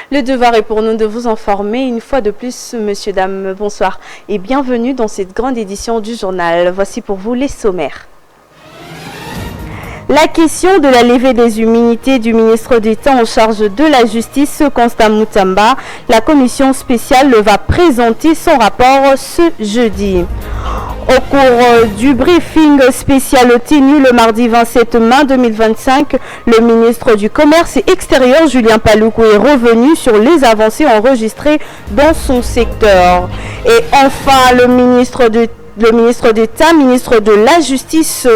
Le devoir est pour nous de vous informer une fois de plus, messieurs, dames, bonsoir et bienvenue dans cette grande édition du journal. Voici pour vous les sommaires. La question de la levée des immunités du ministre d'État en charge de la justice, Constant Mutamba, la commission spéciale va présenter son rapport ce jeudi. Au cours du briefing spécial tenu le mardi 27 mai 2025, le ministre du Commerce extérieur, Julien Paluku, est revenu sur les avancées enregistrées dans son secteur. Et enfin, le ministre d'État, ministre de la Justice,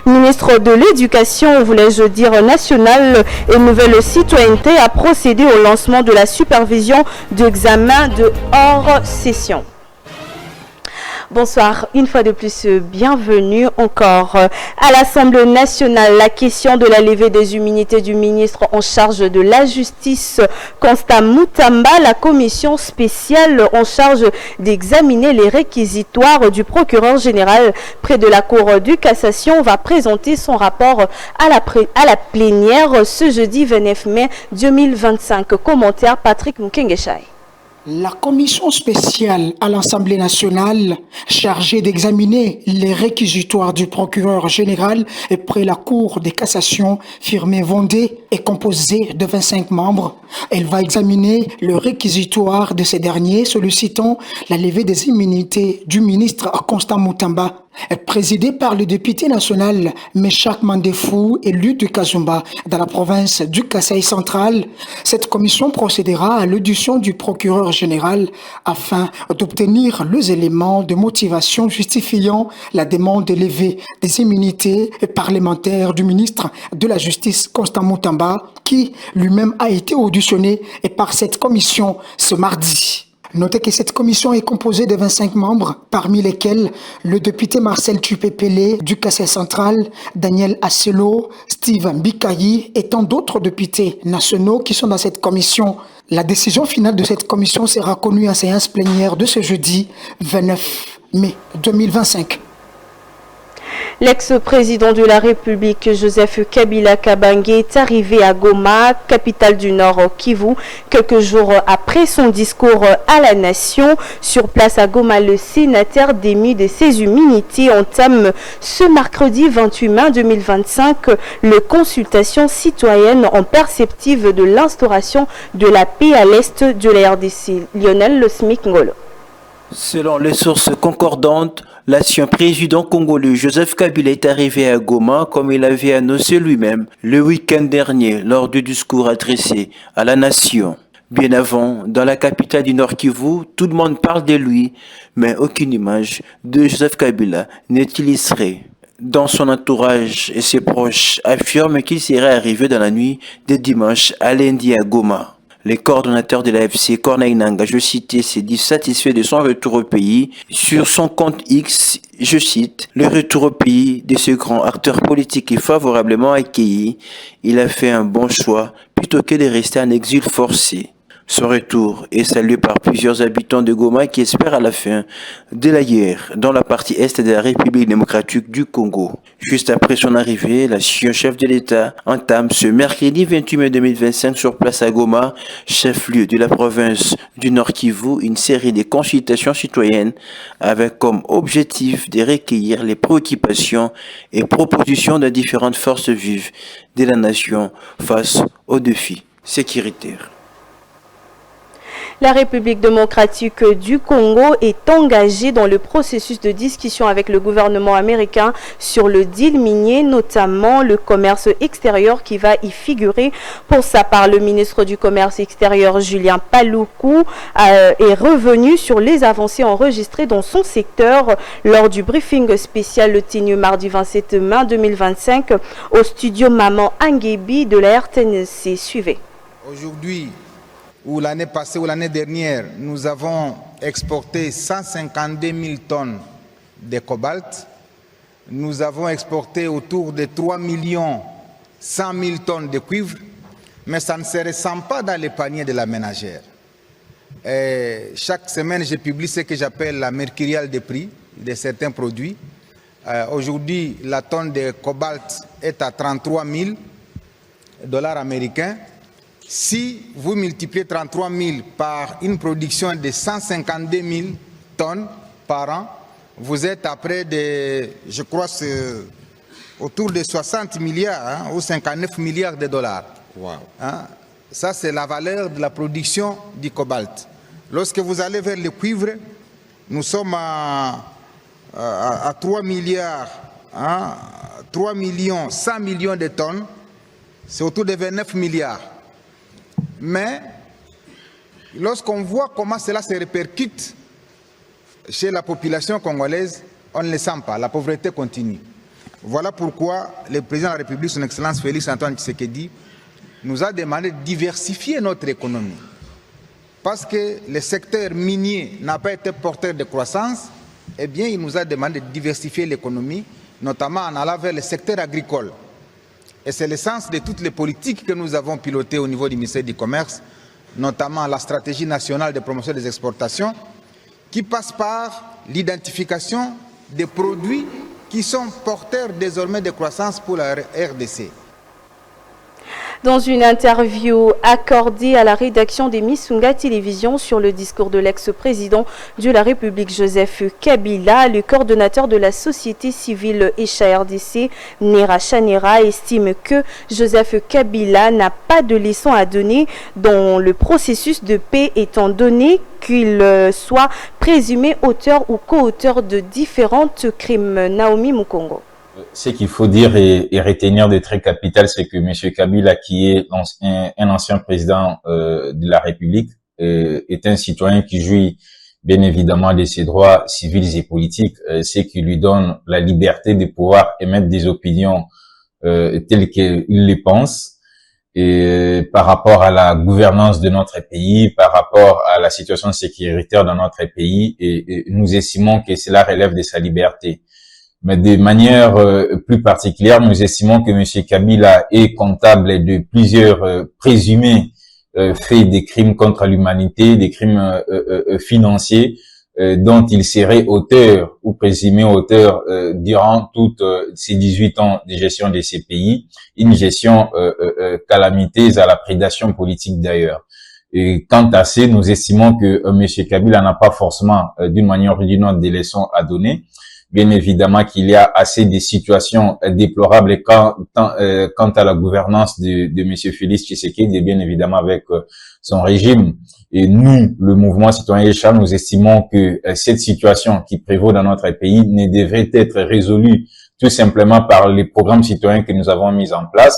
ministre de l'Éducation, voulais-je dire nationale et nouvelle citoyenneté, a procédé au lancement de la supervision d'examen de hors session. Bonsoir, une fois de plus, bienvenue encore à l'Assemblée nationale. La question de la levée des immunités du ministre en charge de la justice, Constant Mutamba, la commission spéciale en charge d'examiner les réquisitoires du procureur général près de la Cour de cassation va présenter son rapport à la plénière ce jeudi 29 mai 2025. Commentaire Patrick Mukengeshaï. La commission spéciale à l'Assemblée nationale chargée d'examiner les réquisitoires du procureur général près la Cour de cassation Firmin Vendée est composée de 25 membres. Elle va examiner le réquisitoire de ces derniers sollicitant la levée des immunités du ministre Constant Mutamba. Présidée par le député national Meshak Mandefou, élu de Kazumba dans la province du Kasaï central, cette commission procédera à l'audition du procureur général afin d'obtenir les éléments de motivation justifiant la demande de levée des immunités parlementaires du ministre de la Justice Constant Mutamba, qui lui-même a été auditionné par cette commission ce mardi. Notez que cette commission est composée de 25 membres, parmi lesquels le député Marcel Tupépélé du Kasaï central, Daniel Asselo, Steve Mbikayi et tant d'autres députés nationaux qui sont dans cette commission. La décision finale de cette commission sera connue en séance plénière de ce jeudi 29 mai 2025. L'ex-président de la République, Joseph Kabila Kabange, est arrivé à Goma, capitale du Nord Kivu, quelques jours après son discours à la nation. Sur place à Goma, le sénateur démis de ses immunités entame ce mercredi 28 mai 2025 les consultations citoyennes en perspective de l'instauration de la paix à l'est de la RDC. Lionel Smith Ngolo. Selon les sources concordantes, l'ancien président congolais Joseph Kabila est arrivé à Goma comme il avait annoncé lui-même le week-end dernier lors du discours adressé à la nation. Bien avant, dans la capitale du Nord Kivu, tout le monde parle de lui, mais aucune image de Joseph Kabila n'est illustrée. Dans son entourage et ses proches affirment qu'il serait arrivé dans la nuit de dimanche à lundi à Goma. Le coordonnateur de l'AFC, Corneille Nangaa, je citais, s'est dit satisfait de son retour au pays. Sur son compte X, je cite, le retour au pays de ce grand acteur politique est favorablement accueilli. Il a fait un bon choix plutôt que de rester en exil forcé. Son retour est salué par plusieurs habitants de Goma qui espèrent à la fin de la guerre dans la partie est de la République démocratique du Congo. Juste après son arrivée, l'ancien chef de l'État entame ce mercredi 28 mai 2025 sur place à Goma, chef-lieu de la province du Nord Kivu, une série de consultations citoyennes avec comme objectif de recueillir les préoccupations et propositions de différentes forces vives de la nation face aux défis sécuritaires. La République démocratique du Congo est engagée dans le processus de discussion avec le gouvernement américain sur le deal minier, notamment le commerce extérieur qui va y figurer. Pour sa part, le ministre du Commerce extérieur, Julien Paluku, est revenu sur les avancées enregistrées dans son secteur lors du briefing spécial tenu mardi 27 mai 2025 au studio Maman Angebi de la RTNC. Suivez. Aujourd'hui, ou l'année passée ou l'année dernière, nous avons exporté 152 000 tonnes de cobalt. Nous avons exporté autour de 3 100 000 tonnes de cuivre, mais ça ne se ressent pas dans les paniers de la ménagère. Chaque semaine, je publie ce que j'appelle la mercuriale des prix de certains produits. Aujourd'hui, la tonne de cobalt est à 33 000 $ américains. Si vous multipliez 33 000 par une production de 152 000 tonnes par an, vous êtes à près de, je crois, autour de 60 milliards ou 59 milliards de dollars. Wow. Ça, c'est la valeur de la production du cobalt. Lorsque vous allez vers le cuivre, nous sommes à 3 milliards, 3 millions, 100 millions de tonnes, c'est autour de 29 milliards. Mais lorsqu'on voit comment cela se répercute chez la population congolaise, on ne le sent pas, la pauvreté continue. Voilà pourquoi le président de la République, son Excellence Félix Antoine Tshisekedi, nous a demandé de diversifier notre économie. Parce que le secteur minier n'a pas été porteur de croissance, eh bien, il nous a demandé de diversifier l'économie, notamment en allant vers le secteur agricole. Et c'est l'essence de toutes les politiques que nous avons pilotées au niveau du ministère du Commerce, notamment la stratégie nationale de promotion des exportations, qui passe par l'identification des produits qui sont porteurs désormais de croissance pour la RDC. Dans une interview accordée à la rédaction des Missunga Télévision sur le discours de l'ex-président de la République Joseph Kabila, le coordonnateur de la société civile Echa RDC, Nera Chanera, estime que Joseph Kabila n'a pas de leçon à donner dans le processus de paix, étant donné qu'il soit présumé auteur ou co-auteur de différents crimes. Naomi Mukongo. Ce qu'il faut dire et retenir de très capital, c'est que M. Kabila, qui est un ancien président de la République, est un citoyen qui jouit bien évidemment de ses droits civils et politiques, ce qui lui donne la liberté de pouvoir émettre des opinions telles qu'il les pense, et par rapport à la gouvernance de notre pays, par rapport à la situation sécuritaire dans notre pays, et nous estimons que cela relève de sa liberté. Mais de manière plus particulière, nous estimons que M. Kabila est comptable de plusieurs présumés faits des crimes contre l'humanité, des crimes financiers, dont il serait auteur ou présumé auteur durant toutes ces 18 ans de gestion de ces pays, une gestion calamiteuse à la prédation politique d'ailleurs. Et quant à ça, nous estimons que M. Kabila n'a pas forcément, d'une manière ou d'une autre, des leçons à donner. Bien évidemment qu'il y a assez de situations déplorables quant à la gouvernance de M. Félix Tshisekedi, et bien évidemment avec son régime. Et nous, le mouvement citoyen Echa, nous estimons que cette situation qui prévaut dans notre pays ne devrait être résolue tout simplement par les programmes citoyens que nous avons mis en place,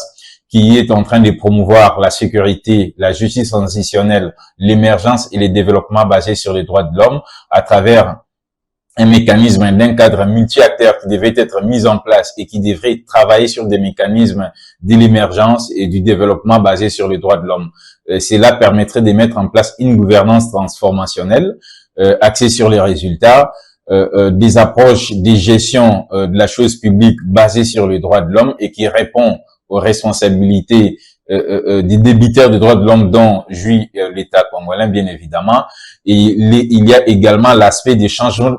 qui est en train de promouvoir la sécurité, la justice transitionnelle, l'émergence et le développement basés sur les droits de l'homme à travers un mécanisme d'un cadre multi-acteurs qui devait être mis en place et qui devrait travailler sur des mécanismes de l'émergence et du développement basés sur les droits de l'homme. Cela permettrait de mettre en place une gouvernance transformationnelle axée sur les résultats, des approches de gestion de la chose publique basées sur les droits de l'homme et qui répond aux responsabilités des débiteurs de droits de l'homme dont jouit l'État congolais, bien évidemment. Et il y a également l'aspect des changements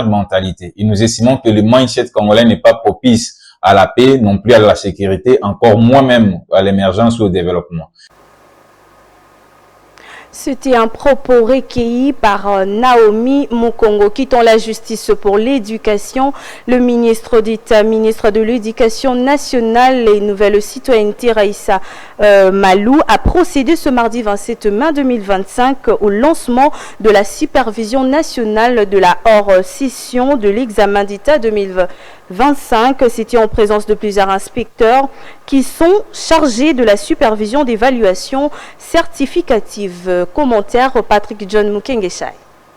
de mentalité. Et nous estimons que le mindset congolais n'est pas propice à la paix, non plus à la sécurité, encore moins même à l'émergence ou au développement. C'était un propos recueilli par Naomi Mukongo. Quittant la justice pour l'éducation, le ministre d'État, ministre de l'Éducation nationale et nouvelle citoyenneté, Raissa Malou, a procédé ce mardi 27 mai 2025 au lancement de la supervision nationale de la hors-session de l'examen d'État 2025. C'était en présence de plusieurs inspecteurs qui sont chargés de la supervision d'évaluation certificative. Commentaire Patrick John Mukengesai.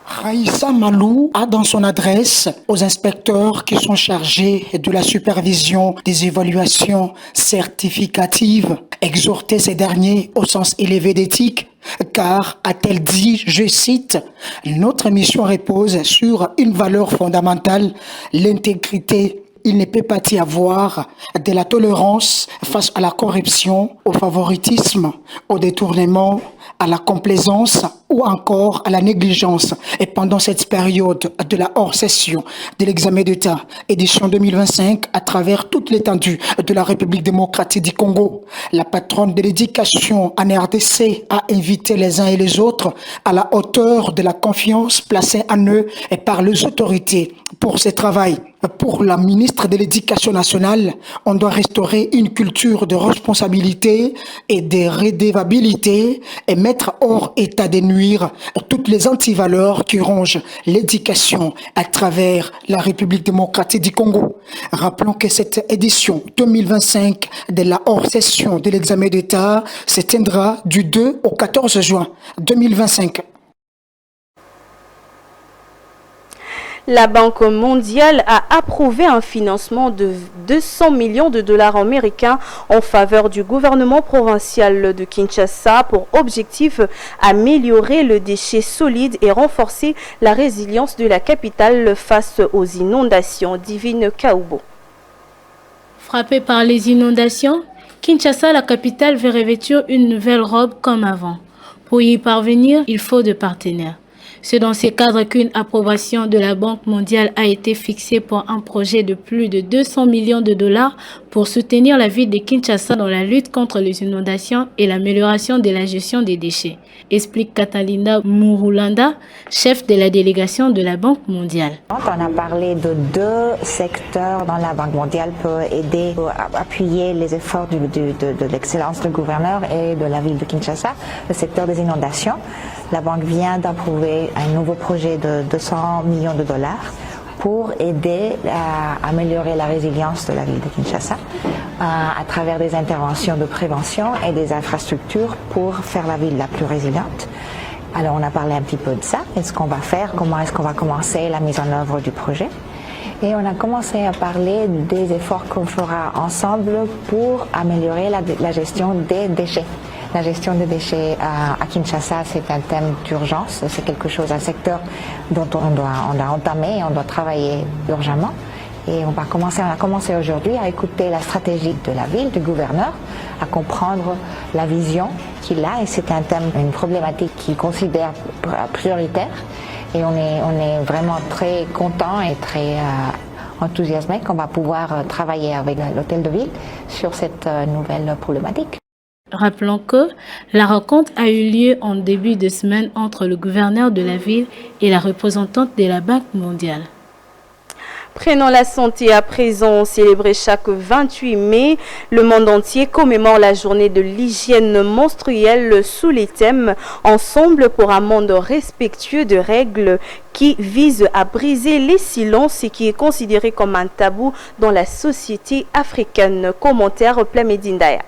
Raissa Malou a dans son adresse aux inspecteurs qui sont chargés de la supervision des évaluations certificatives exhorté ces derniers au sens élevé d'éthique, car, a-t-elle dit, je cite, « Notre mission repose sur une valeur fondamentale, l'intégrité. Il ne peut pas y avoir de la tolérance face à la corruption, au favoritisme, au détournement à la complaisance ou encore à la négligence. Et pendant cette période de la hors-session de l'examen d'État, édition 2025, à travers toute l'étendue de la République démocratique du Congo, la patronne de l'éducation en RDC a invité les uns et les autres à la hauteur de la confiance placée en eux et par les autorités pour ce travail. Pour la ministre de l'Éducation nationale, on doit restaurer une culture de responsabilité et de redevabilité et mettre hors état de nuire toutes les antivaleurs qui rongent l'éducation à travers la République démocratique du Congo. Rappelons que cette édition 2025 de la hors-session de l'examen d'État se tiendra du 2 au 14 juin 2025. La Banque mondiale a approuvé un financement de 200 millions de dollars américains en faveur du gouvernement provincial de Kinshasa pour objectif améliorer le déchet solide et renforcer la résilience de la capitale face aux inondations. Divine Kaoubo. Frappée par les inondations, Kinshasa, la capitale, veut revêtir une nouvelle robe comme avant. Pour y parvenir, il faut de partenaires. C'est dans ce cadre qu'une approbation de la Banque mondiale a été fixée pour un projet de plus de 200 millions de dollars pour soutenir la ville de Kinshasa dans la lutte contre les inondations et l'amélioration de la gestion des déchets, explique Catalina Murulanda, chef de la délégation de la Banque mondiale. On a parlé de deux secteurs dont la Banque mondiale peut aider à appuyer les efforts de l'excellence du gouverneur et de la ville de Kinshasa, le secteur des inondations. La Banque vient d'approuver un nouveau projet de 200 millions de dollars pour aider à améliorer la résilience de la ville de Kinshasa à travers des interventions de prévention et des infrastructures pour faire la ville la plus résiliente. Alors on a parlé un petit peu de ça, est-ce qu'on va faire, comment est-ce qu'on va commencer la mise en œuvre du projet. Et on a commencé à parler des efforts qu'on fera ensemble pour améliorer la gestion des déchets. La gestion des déchets à Kinshasa, c'est un thème d'urgence, c'est quelque chose, un secteur dont on doit entamer et on doit travailler urgemment. Et on a commencé aujourd'hui à écouter la stratégie de la ville, du gouverneur, à comprendre la vision qu'il a. Et c'est un thème, une problématique qu'il considère prioritaire. Et on est vraiment très content et très enthousiasmé qu'on va pouvoir travailler avec l'hôtel de ville sur cette nouvelle problématique. Rappelons que la rencontre a eu lieu en début de semaine entre le gouverneur de la ville et la représentante de la Banque mondiale. Prenons la santé à présent. Célébré chaque 28 mai, le monde entier commémore la journée de l'hygiène menstruelle sous les thèmes « Ensemble pour un monde respectueux de règles » qui vise à briser les silences et qui est considéré comme un tabou dans la société africaine. Commentaire Plamedindaya.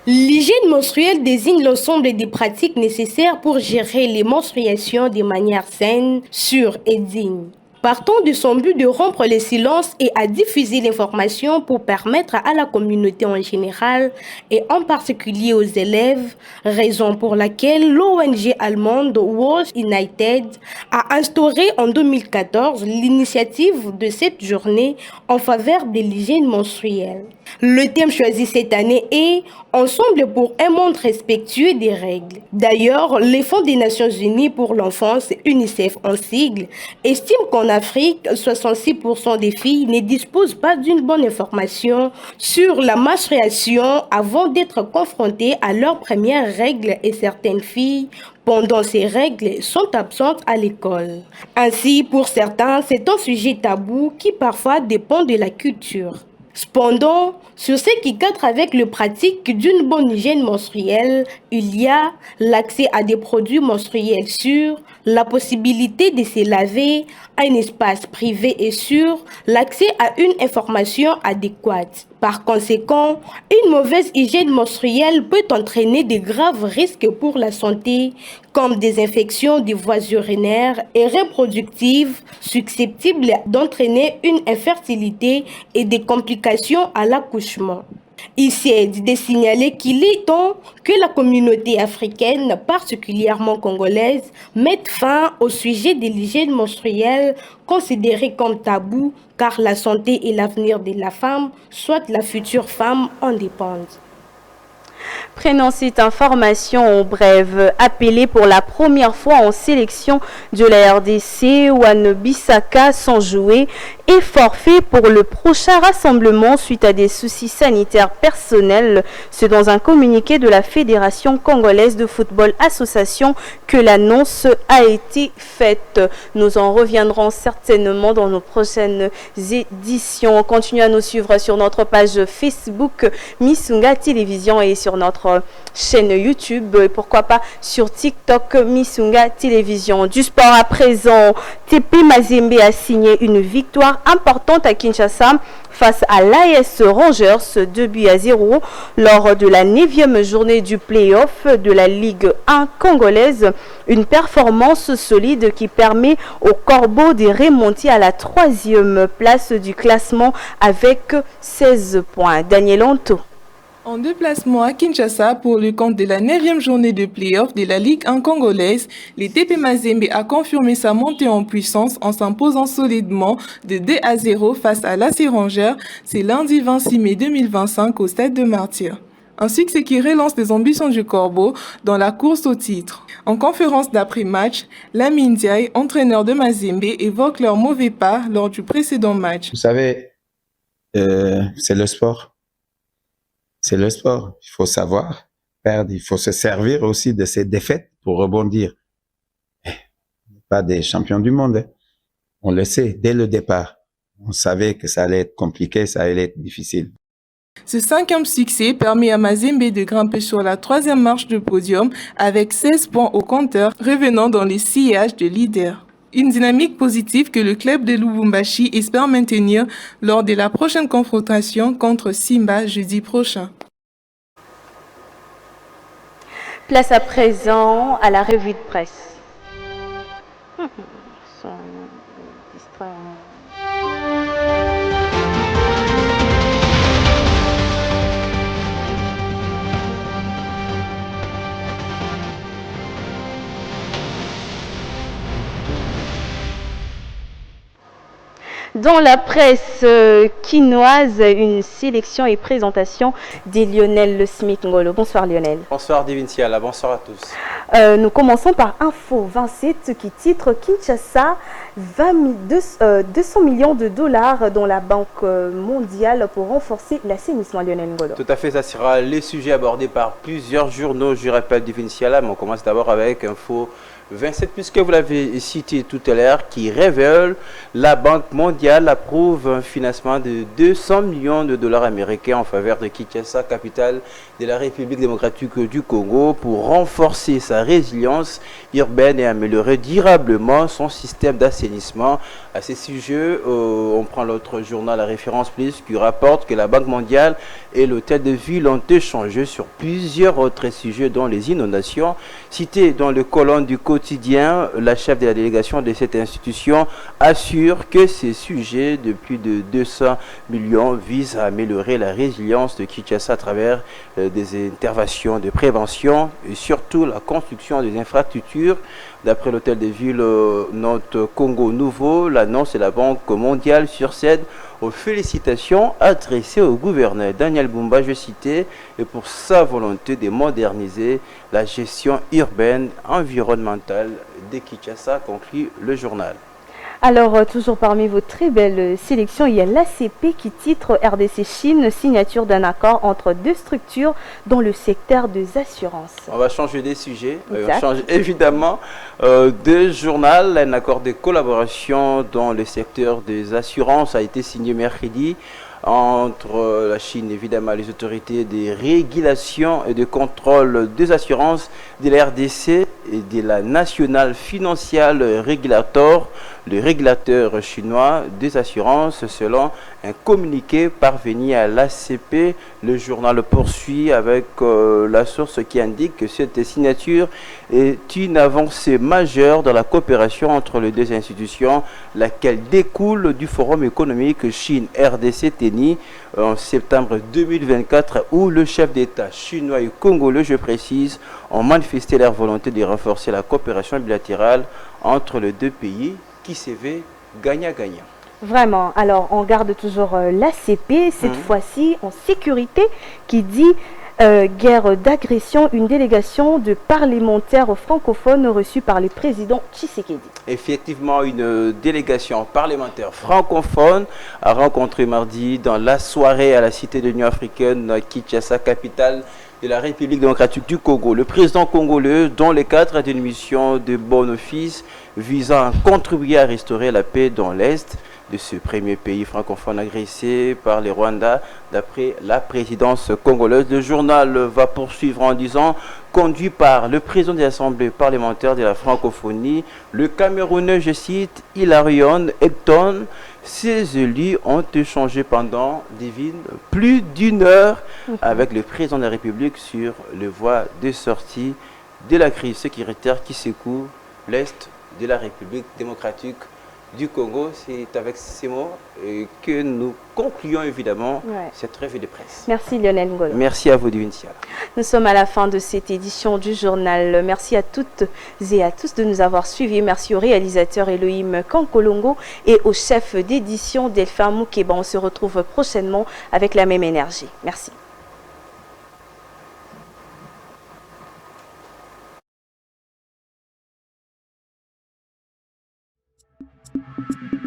L'hygiène menstruelle désigne l'ensemble des pratiques nécessaires pour gérer les menstruations de manière saine, sûre et digne. Partant de son but de rompre les silences et à diffuser l'information pour permettre à la communauté en général et en particulier aux élèves, raison pour laquelle l'ONG allemande World United a instauré en 2014 l'initiative de cette journée en faveur de l'hygiène menstruelle. Le thème choisi cette année est « Ensemble pour un monde respectueux des règles ». D'ailleurs, les Fonds des Nations Unies pour l'enfance, UNICEF en sigle, estiment qu'en Afrique, 66% des filles ne disposent pas d'une bonne information sur la menstruation avant d'être confrontées à leurs premières règles et certaines filles, pendant ces règles, sont absentes à l'école. Ainsi, pour certains, c'est un sujet tabou qui parfois dépend de la culture. Cependant, sur ce qui cadre avec le pratique d'une bonne hygiène menstruelle, il y a l'accès à des produits menstruels sûrs, la possibilité de se laver, un espace privé et sûr, l'accès à une information adéquate. Par conséquent, une mauvaise hygiène menstruelle peut entraîner de graves risques pour la santé, comme des infections des voies urinaires et reproductives susceptibles d'entraîner une infertilité et des complications à l'accouchement. Il s'est de signaler qu'il est temps que la communauté africaine, particulièrement congolaise, mette fin au sujet de l'hygiène menstruelle considérée comme tabou, car la santé et l'avenir de la femme, soit la future femme, en dépendent. Prenons cette information en bref. Appelé pour la première fois en sélection de la RDC, Wan Bissaka sans jouer est forfait pour le prochain rassemblement suite à des soucis sanitaires personnels. C'est dans un communiqué de la Fédération congolaise de football association que l'annonce a été faite. Nous en reviendrons certainement dans nos prochaines éditions. Continuez à nous suivre sur notre page Facebook Missunga Télévision et sur notre chaîne YouTube et pourquoi pas sur TikTok Missunga Télévision. Du sport à présent, TP Mazembe a signé une victoire importante à Kinshasa face à l'AS Rangers 2-0 lors de la 9e journée du play-off de la Ligue 1 congolaise. Une performance solide qui permet au Corbeau de remonter à la 3e place du classement avec 16 points. Daniel Anto. En déplacement à Kinshasa pour le compte de la 9e journée de play-off de la Ligue 1 congolaise, le TP Mazembe a confirmé sa montée en puissance en s'imposant solidement de 2-0 face à l'AS Rangers, c'est lundi 26 mai 2025 au stade de Martyrs. Un succès qui relance les ambitions du Corbeau dans la course au titre. En conférence d'après-match, Lamine Diaye, entraîneur de Mazembe, évoque leur mauvais pas lors du précédent match. Vous savez, c'est le sport. C'est le sport. Il faut savoir perdre. Il faut se servir aussi de ces défaites pour rebondir. Pas des champions du monde. Hein. On le sait dès le départ. On savait que ça allait être compliqué, ça allait être difficile. Ce 5e succès permet à Mazembe de grimper sur la 3e marche de podium avec 16 points au compteur, revenant dans les sillages de leader. Une dynamique positive que le club de Lubumbashi espère maintenir lors de la prochaine confrontation contre Simba jeudi prochain. Place à présent à la revue de presse. Dans la presse quinoise, une sélection et présentation des Lionel Smith Ngolo. Bonsoir Lionel. Bonsoir Divinciala, bonsoir à tous. Nous commençons par Info 27 qui titre Kinshasa 200 millions de dollars dans la Banque mondiale pour renforcer l'assainissement. Lionel Ngolo. Tout à fait, ça sera les sujets abordés par plusieurs journaux. Je rappelle Divinciala, mais on commence d'abord avec Info 27, puisque vous l'avez cité tout à l'heure, qui révèle la Banque mondiale approuve un financement de 200 millions de dollars américains en faveur de Kinshasa, capitale de la République démocratique du Congo, pour renforcer sa résilience urbaine et améliorer durablement son système d'assainissement. À ces sujets, on prend l'autre journal, la Référence Plus, qui rapporte que la Banque mondiale et l'Hôtel de Ville ont échangé sur plusieurs autres sujets, dont les inondations. Cités dans le colonne du quotidien, la chef de la délégation de cette institution assure que ces sujets de plus de 200 millions visent à améliorer la résilience de Kinshasa à travers des interventions de prévention et surtout la construction des infrastructures. D'après l'hôtel de ville Notre Congo Nouveau, l'annonce de la Banque mondiale succède aux félicitations adressées au gouverneur Daniel Bumba, je citais, et pour sa volonté de moderniser la gestion urbaine environnementale de Kinshasa, conclut le journal. Alors, toujours parmi vos très belles sélections, il y a l'ACP qui titre RDC Chine, signature d'un accord entre deux structures dans le secteur des assurances. On va changer des sujets. On change évidemment de journal. Un accord de collaboration dans le secteur des assurances a été signé mercredi entre la Chine, évidemment, les autorités de régulation et de contrôle des assurances de la RDC et de la National Financial Regulator, le régulateur chinois des assurances, selon un communiqué parvenu à l'ACP. Le journal poursuit avec la source qui indique que cette signature est une avancée majeure dans la coopération entre les deux institutions, laquelle découle du Forum économique Chine-RDC tenu en septembre 2024, où le chef d'État chinois et congolais, je précise, ont manifesté leur volonté de renforcer la coopération bilatérale entre les deux pays qui se veut gagnant-gagnant. Vraiment. Alors, on garde toujours l'ACP, cette fois-ci en sécurité, qui dit guerre d'agression, une délégation de parlementaires francophones reçue par le président Tshisekedi. Effectivement, une délégation parlementaire francophone a rencontré mardi dans la soirée à la Cité de l'Union africaine, Kinshasa, capitale de la République démocratique du Congo. Le président congolais, dans le cadre d'une mission de bon office visant à contribuer à restaurer la paix dans l'Est de ce premier pays francophone agressé par les Rwandais, d'après la présidence congolaise. Le journal va poursuivre en disant: conduit par le président de l'Assemblée parlementaire de la francophonie, le Camerounais, je cite, Hilarion Hecton, ces élus ont échangé pendant, divine, plus d'une heure avec le président de la République sur les voies de sortie de la crise sécuritaire qui secoue l'Est de la République démocratique du Congo. C'est avec ces mots que nous concluons évidemment cette revue de presse. Merci Lionel Ngolo. Merci à vous, Divine Siala. Nous sommes à la fin de cette édition du journal. Merci à toutes et à tous de nous avoir suivis. Merci au réalisateur Elohim Kankolongo et au chef d'édition Delphin Moukeba. On se retrouve prochainement avec la même énergie. Merci. Thank you.